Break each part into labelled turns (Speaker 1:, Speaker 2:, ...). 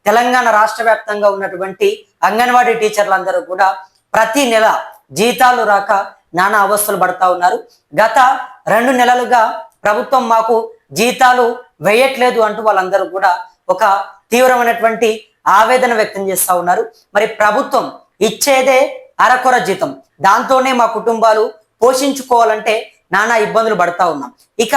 Speaker 1: తెలంగాణ రాష్ట్ర వ్యాప్తంగా ఉన్నటువంటి అంగన్వాడీ టీచర్లందరూ కూడా ప్రతి నెల జీతాలు రాక నానా అవస్థలు పడతా ఉన్నారు. గత 2 నెలలుగా ప్రభుత్వం మాకు జీతాలు వేయట్లేదు అంటూ వాళ్ళందరూ కూడా ఒక తీవ్రమైనటువంటి ఆవేదన వ్యక్తం చేస్తా ఉన్నారు. మరి ప్రభుత్వం ఇచ్చేదే అరకొర జీతం, దాంతోనే మా కుటుంబాలు పోషించుకోవాలంటే నానా ఇబ్బందులు పడతా ఉన్నాం. ఇక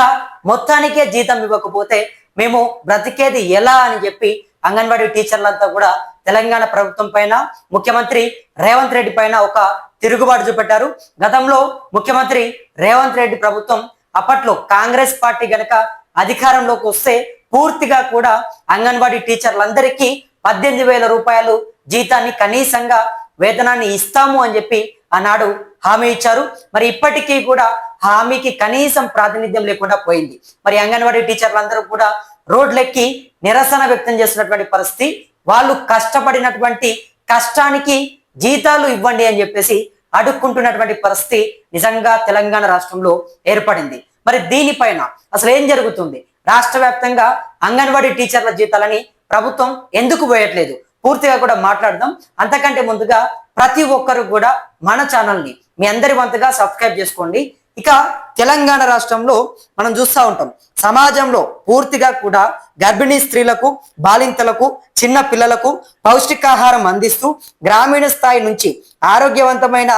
Speaker 1: మొత్తానికే జీతం ఇవ్వకపోతే మేము బ్రతికేది ఎలా అని చెప్పి అంగన్వాడీ టీచర్లంతా కూడా తెలంగాణ ప్రభుత్వం పైన, ముఖ్యమంత్రి రేవంత్ రెడ్డి పైన ఒక తిరుగుబాటు చూపెట్టారు. గతంలో ముఖ్యమంత్రి రేవంత్ రెడ్డి ప్రభుత్వం అప్పట్లో కాంగ్రెస్ పార్టీ గనక అధికారంలోకి వస్తే పూర్తిగా కూడా అంగన్వాడీ టీచర్లందరికీ 18,000 రూపాయలు జీతాన్ని కనీసంగా వేతనాన్ని ఇస్తాము అని చెప్పి ఆనాడు హామీ ఇచ్చారు. మరి ఇప్పటికీ కూడా హామీకి కనీసం ప్రాతినిధ్యం లేకుండా పోయింది. మరి అంగన్వాడీ టీచర్లందరూ కూడా రోడ్లెక్కి నిరసన వ్యక్తం చేస్తున్నటువంటి పరిస్థితి. వాళ్ళు కష్టపడినటువంటి కష్టానికి జీతాలు ఇవ్వండి అని చెప్పేసి అడుక్కుంటున్నటువంటి పరిస్థితి నిజంగా తెలంగాణ రాష్ట్రంలో ఏర్పడింది. మరి దీనిపైన అసలు ఏం జరుగుతుంది, రాష్ట్ర వ్యాప్తంగా అంగన్వాడీ టీచర్ల జీతాలని ప్రభుత్వం ఎందుకు వేయట్లేదు, పూర్తిగా కూడా మాట్లాడదాం. అంతకంటే ముందుగా ప్రతి ఒక్కరు కూడా మన ఛానల్ని మీ అందరి వంతుగా సబ్స్క్రైబ్ చేసుకోండి. ఇక తెలంగాణ రాష్ట్రంలో మనం చూస్తూ ఉంటాం, సమాజంలో పూర్తిగా కూడా గర్భిణీ స్త్రీలకు, బాలింతలకు, చిన్న పిల్లలకు పౌష్టికాహారం అందిస్తూ గ్రామీణ స్థాయి నుంచి ఆరోగ్యవంతమైన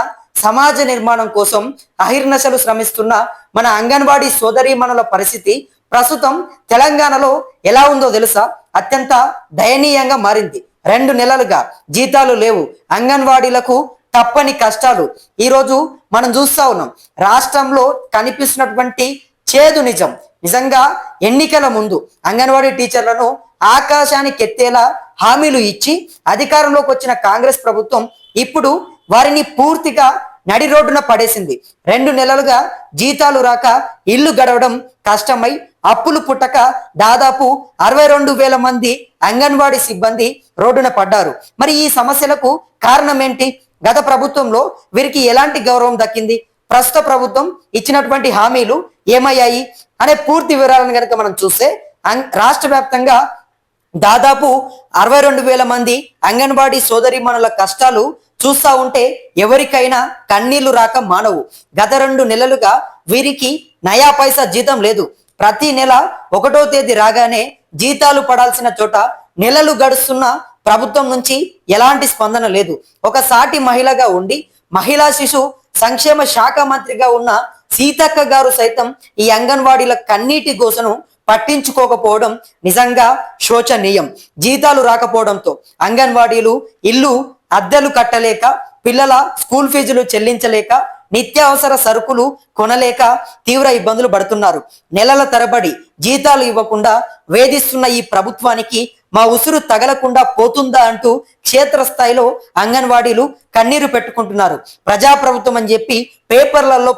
Speaker 1: సమాజ నిర్మాణం కోసం అహిర్నశలు శ్రమిస్తున్న మన అంగన్వాడీ సోదరీమణుల పరిస్థితి ప్రస్తుతం తెలంగాణలో ఎలా ఉందో తెలుసా? అత్యంత దయనీయంగా మారింది. 2 నెలలుగా జీతాలు లేవు, అంగన్వాడీలకు తప్పని కష్టాలు. ఈరోజు మనం చూస్తా ఉన్నాం, రాష్ట్రంలో కనిపిస్తున్నటువంటి చేదు నిజం. నిజంగా ఎన్నికల ముందు అంగన్వాడీ టీచర్లను ఆకాశానికి ఎత్తేలా హామీలు ఇచ్చి అధికారంలోకి వచ్చిన కాంగ్రెస్ ప్రభుత్వం ఇప్పుడు వారిని పూర్తిగా నడి రోడ్డున పడేసింది. 2 నెలలుగా జీతాలు రాక ఇల్లు గడవడం కష్టమై అప్పులు పుట్టక దాదాపు 62,000 మంది అంగన్వాడీ సిబ్బంది రోడ్డున పడ్డారు. మరి ఈ సమస్యలకు కారణం ఏంటి? గత ప్రభుత్వంలో వీరికి ఎలాంటి గౌరవం దక్కింది? ప్రస్తుత ప్రభుత్వం ఇచ్చినటువంటి హామీలు ఏమయ్యాయి అనే పూర్తి వివరాలను కనుక మనం చూస్తే రాష్ట్ర వ్యాప్తంగా దాదాపు 62,000 మంది అంగన్వాడీ సోదరీమణుల కష్టాలు చూస్తా ఉంటే ఎవరికైనా కన్నీళ్లు రాక మానవు. గత 2 నెలలుగా వీరికి నయా పైసా జీతం లేదు. ప్రతి నెల 1వ తేదీ రాగానే జీతాలు పడాల్సిన చోట నెలలు గడుస్తున్న ప్రభుత్వం నుంచి ఎలాంటి స్పందన లేదు. ఒక సాటి మహిళగా ఉండి మహిళా శిశు సంక్షేమ శాఖ మంత్రిగా ఉన్న సీతక్క గారు సైతం ఈ అంగన్వాడీల కన్నీటి గోసను పట్టించుకోకపోవడం నిజంగా శోచనీయం. జీతాలు రాకపోవడంతో అంగన్వాడీలు ఇల్లు అద్దెలు కట్టలేక, పిల్లల స్కూల్ ఫీజులు చెల్లించలేక, నిత్యావసర సరుకులు కొనలేక తీవ్ర ఇబ్బందులు పడుతున్నారు. నెలల తరబడి జీతాలు ఇవ్వకుండా వేధిస్తున్న ఈ ప్రభుత్వానికి మా ఉసురు తగలకుండా పోతుందా అంటూ క్షేత్రస్థాయిలో అంగన్వాడీలు కన్నీరు పెట్టుకుంటున్నారు. ప్రజాప్రభుత్వం అని చెప్పి పేపర్లలో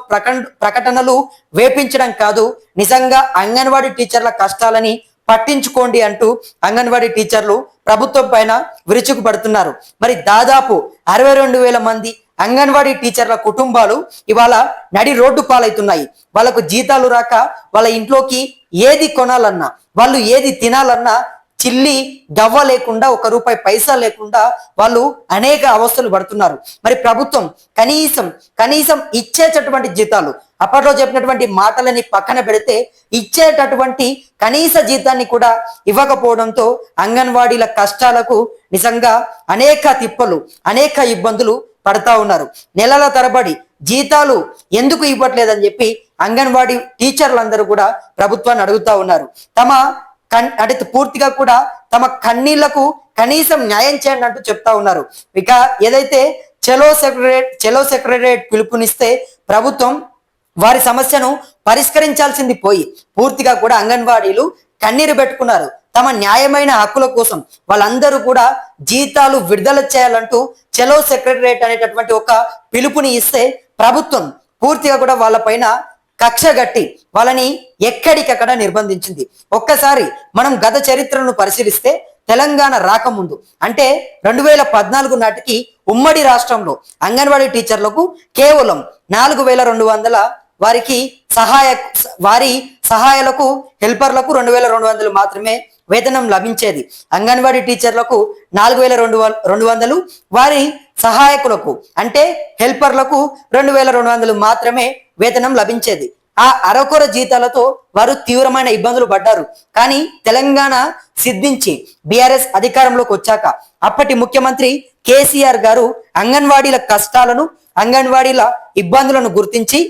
Speaker 1: ప్రకటనలు వేపించడం కాదు, నిజంగా అంగన్వాడీ టీచర్ల కష్టాలని పట్టించుకోండి అంటూ అంగన్వాడీ టీచర్లు ప్రభుత్వం పైన విరుచుకు పడుతున్నారు. మరి దాదాపు 62,000 మంది అంగన్వాడీ టీచర్ల కుటుంబాలు ఇవాళ నడి రోడ్డు పాలవుతున్నాయి. వాళ్ళకు జీతాలు రాక వాళ్ళ ఇంట్లోకి ఏది కొనాలన్నా, వాళ్ళు ఏది తినాలన్నా చిల్లి గవ్వ లేకుండా, 1 రూపాయి పైసా లేకుండా వాళ్ళు అనేక అవస్థలు పడుతున్నారు. మరి ప్రభుత్వం కనీసం ఇచ్చేటటువంటి జీతాలు, అప్పట్లో చెప్పినటువంటి మాటలని పక్కన పెడితే ఇచ్చేటటువంటి కనీస జీతాన్ని కూడా ఇవ్వకపోవడంతో అంగన్వాడీల కష్టాలకు నిజంగా అనేక తిప్పలు, అనేక ఇబ్బందులు పడతా ఉన్నారు. నెలల తరబడి జీతాలు ఎందుకు ఇవ్వట్లేదని చెప్పి అంగన్వాడీ టీచర్లందరూ కూడా ప్రభుత్వాన్ని అడుగుతా ఉన్నారు. అంటే పూర్తిగా కూడా తమ కన్నీళ్లకు కనీసం న్యాయం చేయండి అంటూ చెప్తా ఉన్నారు. ఇక ఏదైతే చెలో సెక్రటరేట్ పిలుపునిస్తే ప్రభుత్వం వారి సమస్యను పరిష్కరించాల్సింది పోయి పూర్తిగా కూడా అంగన్వాడీలు కన్నీరు పెట్టుకున్నారు. తమ న్యాయమైన హక్కుల కోసం వాళ్ళందరూ కూడా జీతాలు విడుదల చేయాలంటూ చెలో సెక్రటరేట్ అనేటటువంటి ఒక పిలుపుని ఇస్తే ప్రభుత్వం పూర్తిగా కూడా వాళ్ళపైన కక్ష గట్టి వాళ్ళని ఎక్కడికక్కడ నిర్బంధించింది. ఒక్కసారి మనం గత చరిత్రను పరిశీలిస్తే తెలంగాణ రాకముందు అంటే 2014 నాటికి ఉమ్మడి రాష్ట్రంలో అంగన్వాడీ టీచర్లకు కేవలం 4,200 వారి సహాయాలకు హెల్పర్లకు 2,200 మాత్రమే వేతనం లభించేది. అంగన్వాడీ టీచర్లకు 4,200, వారి సహాయకులకు అంటే హెల్పర్లకు 2,200 మాత్రమే వేతనం లభించేది. ఆ అరకొర జీతాలతో వారు తీవ్రమైన ఇబ్బందులు పడ్డారు. కానీ తెలంగాణ సిద్ధించి బీఆర్ఎస్ అధికారంలోకి వచ్చాక అప్పటి ముఖ్యమంత్రి కేసీఆర్ గారు అంగన్వాడీల కష్టాలను, అంగన్వాడీల ఇబ్బందులను గుర్తించి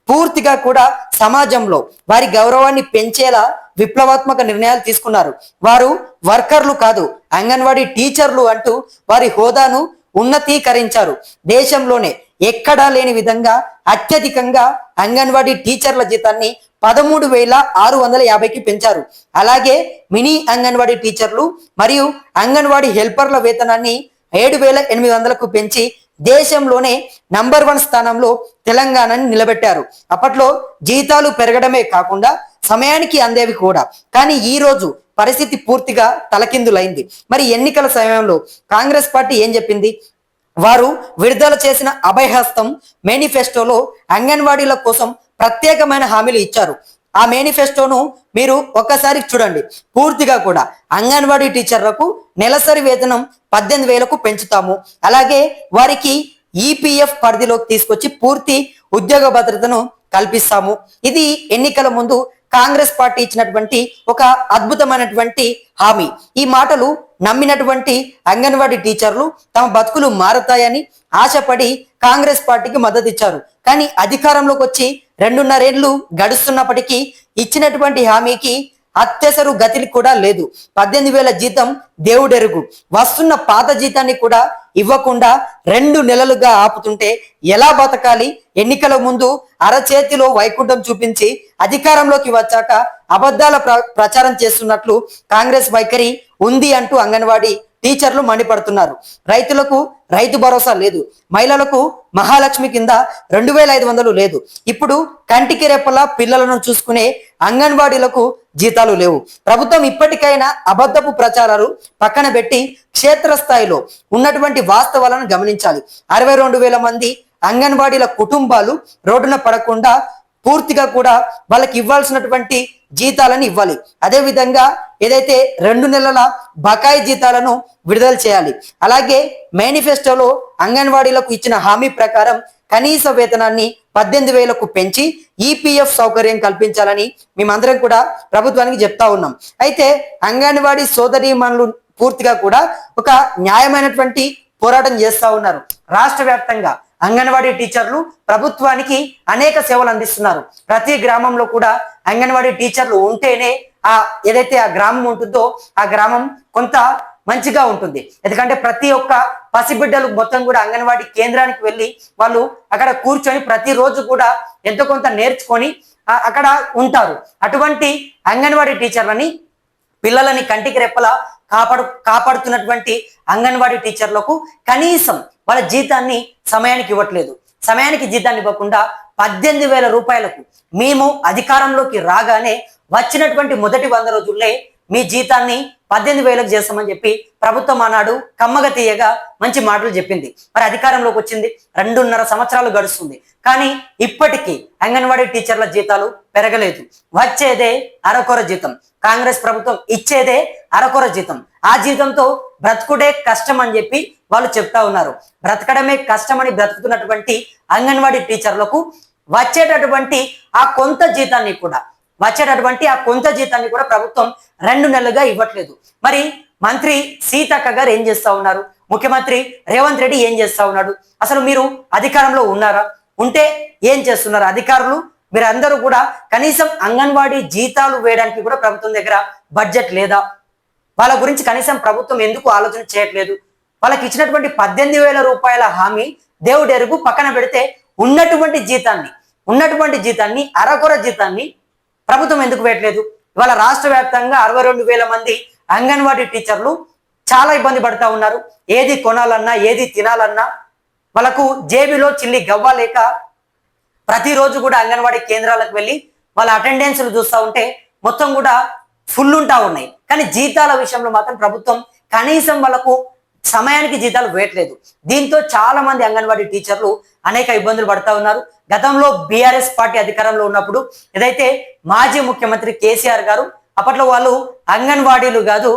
Speaker 1: పూర్తిగా కూడా సమాజంలో వారి గౌరవాన్ని పెంచేలా విప్లవాత్మక నిర్ణయాలు తీసుకున్నారు. వారు వర్కర్లు కాదు, అంగన్వాడీ టీచర్లు అంటూ వారి హోదాను ఉన్నతీకరించారు. దేశంలోనే ఎక్కడా లేని విధంగా అత్యధికంగా అంగన్వాడీ టీచర్ల జీతాన్ని 13,650కి పెంచారు. అలాగే మినీ అంగన్వాడీ టీచర్లు మరియు అంగన్వాడీ హెల్పర్ల వేతనాన్ని 7,800కు పెంచి దేశంలోనే నంబర్ 1 స్థానంలో తెలంగాణని నిలబెట్టారు. అప్పట్లో జీతాలు పెరగడమే కాకుండా సమయానికి అందేవి కూడా. కానీ ఈ రోజు పరిస్థితి పూర్తిగా తలకిందులైంది. మరి ఎన్నికల సమయంలో కాంగ్రెస్ పార్టీ ఏం చెప్పింది? వారు విడుదల చేసిన అభయహస్తం మేనిఫెస్టోలో అంగన్వాడీల కోసం ప్రత్యేకమైన హామీలు ఇచ్చారు. ఆ మేనిఫెస్టోను మీరు ఒక్కసారి చూడండి. పూర్తిగా కూడా అంగన్వాడీ టీచర్లకు నెలసరి వేతనం 18,000కు పెంచుతాము. అలాగే వారికి ఈపీఎఫ్ పరిధిలోకి తీసుకొచ్చి పూర్తి ఉద్యోగ భద్రతను కల్పిస్తాము. ఇది ఎన్నికల ముందు కాంగ్రెస్ పార్టీ ఇచ్చినటువంటి ఒక అద్భుతమైనటువంటి హామీ. ఈ మాటలు నమ్మినటువంటి అంగన్వాడీ టీచర్లు తమ బతుకులు మారతాయని ఆశపడి కాంగ్రెస్ పార్టీకి మద్దతు ఇచ్చారు. కానీ అధికారంలోకి వచ్చి 2.5 ఏళ్లు గడుస్తున్నప్పటికీ ఇచ్చినటువంటి హామీకి అత్యసరు గతి కూడా లేదు. 18,000 జీతం దేవుడెరుగు. వస్తున్న పాత జీతాన్ని కూడా ఇవ్వకుండా 2 నెలలుగా ఆపుతుంటే ఎలా బతకాలి? ఎన్నికల ముందు అరచేతిలో వైకుంఠం చూపించి అధికారంలోకి వచ్చాక అబద్ధాల ప్రచారం చేస్తున్నట్లు కాంగ్రెస్ వైఖరి ఉంది అంటూ అంగన్వాడీ టీచర్లు మండిపడుతున్నారు. రైతులకు రైతు భరోసా లేదు, మహిళలకు మహాలక్ష్మి కింద 2,500 లేదు. ఇప్పుడు కంటికి రెప్పలా పిల్లలను చూసుకునే అంగన్వాడీలకు జీతాలు లేవు. ప్రభుత్వం ఇప్పటికైనా అబద్ధపు ప్రచారాలు పక్కన పెట్టి క్షేత్రస్థాయిలో ఉన్నటువంటి వాస్తవాలను గమనించాలి. 62,000 మంది అంగన్వాడీల కుటుంబాలు రోడ్డున పడకుండా పూర్తిగా కూడా వాళ్ళకి ఇవ్వాల్సినటువంటి జీతాలను ఇవ్వాలి. అదే విధంగా ఏదైతే 2 నెలల బకాయి జీతాలను విడుదల చేయాలి. అలాగే మేనిఫెస్టోలో అంగన్వాడీలకు ఇచ్చిన హామీ ప్రకారం కనీస వేతనాన్ని 18,000కు పెంచి ఈపీఎఫ్ సౌకర్యం కల్పించాలని మేమందరం కూడా ప్రభుత్వానికి చెప్తా ఉన్నాం. అయితే అంగన్వాడీ సోదరీమణులు పూర్తిగా కూడా ఒక న్యాయమైనటువంటి పోరాటం చేస్తా ఉన్నారు. రాష్ట్ర వ్యాప్తంగా అంగన్వాడీ టీచర్లు ప్రభుత్వానికి అనేక సేవలు అందిస్తున్నారు. ప్రతి గ్రామంలో కూడా అంగన్వాడీ టీచర్లు ఉంటేనే ఏదైతే ఆ గ్రామం ఉంటుందో ఆ గ్రామం కొంత మంచిగా ఉంటుంది. ఎందుకంటే ప్రతి ఒక్క పసిబిడ్డలు మొత్తం కూడా అంగన్వాడీ కేంద్రానికి వెళ్ళి వాళ్ళు అక్కడ కూర్చొని ప్రతిరోజు కూడా ఎంతో కొంత నేర్చుకొని అక్కడ ఉంటారు. అటువంటి అంగన్వాడీ టీచర్లని, పిల్లలని కంటికి రెప్పలా కాపాడుతున్నటువంటి అంగన్వాడీ టీచర్లకు కనీసం వాళ్ళ జీతాన్ని సమయానికి ఇవ్వట్లేదు. సమయానికి జీతాన్ని ఇవ్వకుండా 18,000 రూపాయలకు మేము అధికారంలోకి రాగానే వచ్చినటువంటి మొదటి 100 రోజుల్లో మీ జీతాన్ని 18,000కు చేస్తామని చెప్పి ప్రభుత్వం ఆనాడు కమ్మగ తీయగా మంచి మాటలు చెప్పింది. మరి అధికారంలోకి వచ్చింది 2.5 సంవత్సరాలు గడుస్తుంది. కానీ ఇప్పటికీ అంగన్వాడీ టీచర్ల జీతాలు పెరగలేదు. వచ్చేదే అరకొర జీతం. కాంగ్రెస్ ప్రభుత్వం ఇచ్చేదే అరకొర జీతం. ఆ జీతంతో బ్రతుకుడే కష్టం అని చెప్పి వాళ్ళు చెప్తా ఉన్నారు. బ్రతకడమే కష్టమని బ్రతుకుతున్నటువంటి అంగన్వాడీ టీచర్లకు వచ్చేటటువంటి ఆ కొంత జీతాన్ని కూడా ప్రభుత్వం 2 నెలలుగా ఇవ్వట్లేదు. మరి మంత్రి సీతక్క గారు ఏం చేస్తా ఉన్నారు? ముఖ్యమంత్రి రేవంత్ రెడ్డి ఏం చేస్తా ఉన్నాడు? అసలు మీరు అధికారంలో ఉన్నారా? ఉంటే ఏం చేస్తున్నారు? అధికారులు మీరందరూ కూడా కనీసం అంగన్వాడీ జీతాలు వేయడానికి కూడా ప్రభుత్వం దగ్గర బడ్జెట్ లేదా? వాళ్ళ గురించి కనీసం ప్రభుత్వం ఎందుకు ఆలోచన చేయట్లేదు? వాళ్ళకి ఇచ్చినటువంటి 18,000 రూపాయల హామీ దేవుడెరుగు పక్కన పెడితే ఉన్నటువంటి జీతాన్ని అరకొర జీతాన్ని ప్రభుత్వం ఎందుకు వేయట్లేదు? ఇవాళ రాష్ట్ర వ్యాప్తంగా 62,000 మంది అంగన్వాడీ టీచర్లు చాలా ఇబ్బంది పడతా ఉన్నారు. ఏది కొనాలన్నా, ఏది తినాలన్నా వాళ్ళకు జేబులో చిల్లి గవ్వ లేక ప్రతిరోజు కూడా అంగన్వాడీ కేంద్రాలకు వెళ్ళి వాళ్ళ అటెండెన్స్లు చూస్తూ ఉంటే మొత్తం కూడా ఫుల్ ఉంటా ఉన్నాయి. కానీ జీతాల విషయంలో మాత్రం ప్రభుత్వం కనీసం వాళ్ళకు సమయానికి జీతాలు వేయట్లేదు. దీంతో చాలా మంది అంగన్వాడీ టీచర్లు అనేక ఇబ్బందులు పడతా ఉన్నారు. గతంలో బీఆర్ఎస్ పార్టీ అధికారంలో ఉన్నప్పుడు ఏదైతే మాజీ ముఖ్యమంత్రి కేసీఆర్ గారు అప్పట్లో వాళ్ళు అంగన్వాడీలు కాదు,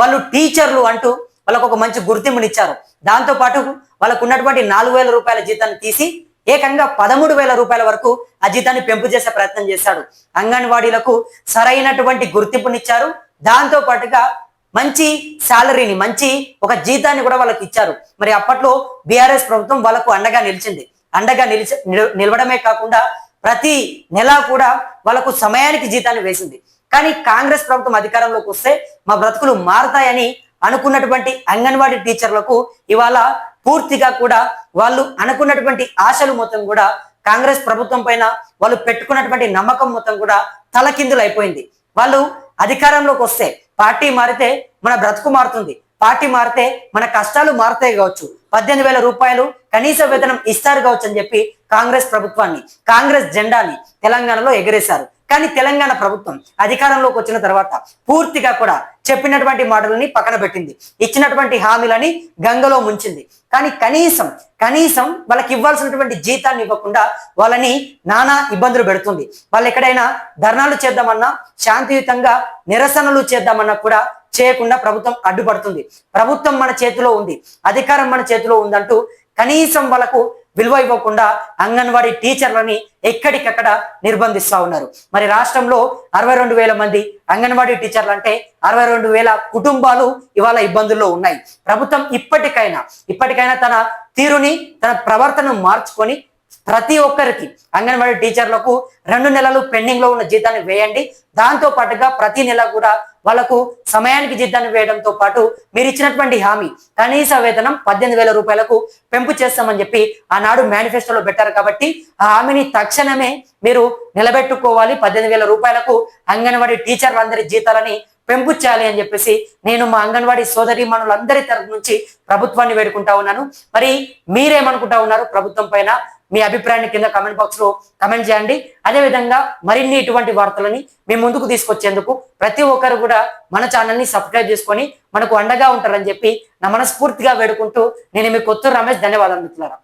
Speaker 1: వాళ్ళు టీచర్లు అంటూ వాళ్ళకు ఒక మంచి గుర్తింపునిచ్చారు. దాంతో పాటు వాళ్ళకు ఉన్నటువంటి 4,000 రూపాయల జీతాన్ని తీసి ఏకంగా 13,000 రూపాయల వరకు ఆ జీతాన్ని పెంపు చేసే ప్రయత్నం చేశాడు. అంగన్వాడీలకు సరైనటువంటి గుర్తింపునిచ్చారు. దాంతో పాటుగా మంచి శాలరీని, మంచి ఒక జీతాన్ని కూడా వాళ్ళకి ఇచ్చారు. మరి అప్పట్లో బీఆర్ఎస్ ప్రభుత్వం వాళ్ళకు అండగా నిలిచింది. అండగా నిలవడమే కాకుండా ప్రతి నెల కూడా వాళ్ళకు సమయానికి జీతాన్ని వేసింది. కానీ కాంగ్రెస్ ప్రభుత్వం అధికారంలోకి వస్తే మా బ్రతుకులు మారతాయని అనుకున్నటువంటి అంగన్వాడీ టీచర్లకు ఇవాళ పూర్తిగా కూడా వాళ్ళు అనుకున్నటువంటి ఆశలు మొత్తం కూడా కాంగ్రెస్ ప్రభుత్వం పైన వాళ్ళు పెట్టుకున్నటువంటి నమ్మకం మొత్తం కూడా తలకిందులు అయిపోయింది. వాళ్ళు అధికారంలోకి వస్తే పార్టీ మారితే మన బ్రతుకు మారుతుంది, పార్టీ మారితే మన కష్టాలు మారుతాయి కావచ్చు, 18,000 రూపాయలు కనీస వేతనం ఇస్తారు కావచ్చు అని చెప్పి కాంగ్రెస్ ప్రభుత్వాన్ని, కాంగ్రెస్ జెండాని తెలంగాణలో ఎగరేశారు. కానీ తెలంగాణ ప్రభుత్వం అధికారంలోకి వచ్చిన తర్వాత పూర్తిగా కూడా చెప్పినటువంటి మాటలని పక్కన పెట్టింది, ఇచ్చినటువంటి హామీలని గంగలో ముంచింది. కానీ కనీసం వాళ్ళకి ఇవ్వాల్సినటువంటి జీతాన్ని ఇవ్వకుండా వాళ్ళని నానా ఇబ్బందులు పెడుతుంది. వాళ్ళు ఎక్కడైనా ధర్నాలు చేద్దామన్నా, శాంతియుతంగా నిరసనలు చేద్దామన్నా కూడా చేయకుండా ప్రభుత్వం అడ్డుపడుతుంది. ప్రభుత్వం మన చేతిలో ఉంది, అధికారం మన చేతిలో ఉందంటూ కనీసం వాళ్ళకు విలువ ఇవ్వకుండా అంగన్వాడీ టీచర్లని ఎక్కడికక్కడ నిర్బంధిస్తా ఉన్నారు. మరి రాష్ట్రంలో 62,000 మంది అంగన్వాడీ టీచర్లు అంటే 62,000 కుటుంబాలు ఇవాళ ఇబ్బందుల్లో ఉన్నాయి. ప్రభుత్వం ఇప్పటికైనా తన తీరుని, తన ప్రవర్తనను మార్చుకొని ప్రతి ఒక్కరికి అంగన్వాడీ టీచర్లకు 2 నెలలు పెండింగ్ లో ఉన్న జీతాన్ని వేయండి. దాంతో పాటుగా ప్రతి నెల కూడా వాళ్ళకు సమయానికి జీతాన్ని వేయడంతో పాటు మీరు ఇచ్చినటువంటి హామీ కనీస వేతనం 18,000 రూపాయలకు పెంపు చేస్తామని చెప్పి ఆనాడు మేనిఫెస్టోలో పెట్టారు. కాబట్టి ఆ హామీని తక్షణమే మీరు నిలబెట్టుకోవాలి. 18,000 రూపాయలకు అంగన్వాడీ టీచర్లందరి జీతాలని పెంపు చేయాలి అని చెప్పేసి నేను మా అంగన్వాడీ సోదరీమణులందరి తరపు నుంచి ప్రభుత్వాన్ని వేడుకుంటా ఉన్నాను. మరి మీరేమనుకుంటా ఉన్నారు ప్రభుత్వం పైన? మీ అభిప్రాయాన్ని కింద కామెంట్ బాక్స్ లో కామెంట్ చేయండి. అదేవిధంగా మరిన్ని ఇటువంటి వార్తలని మేము ముందుకు తీసుకొచ్చేందుకు ప్రతి ఒక్కరు కూడా మన ఛానల్ ని సబ్స్క్రైబ్ చేసుకొని మనకు అండగా ఉంటారని చెప్పి నా మనస్ఫూర్తిగా వేడుకుంటూ నేను మీ కొత్తూరు రమేష్. ధన్యవాదాలు మిత్రులారా.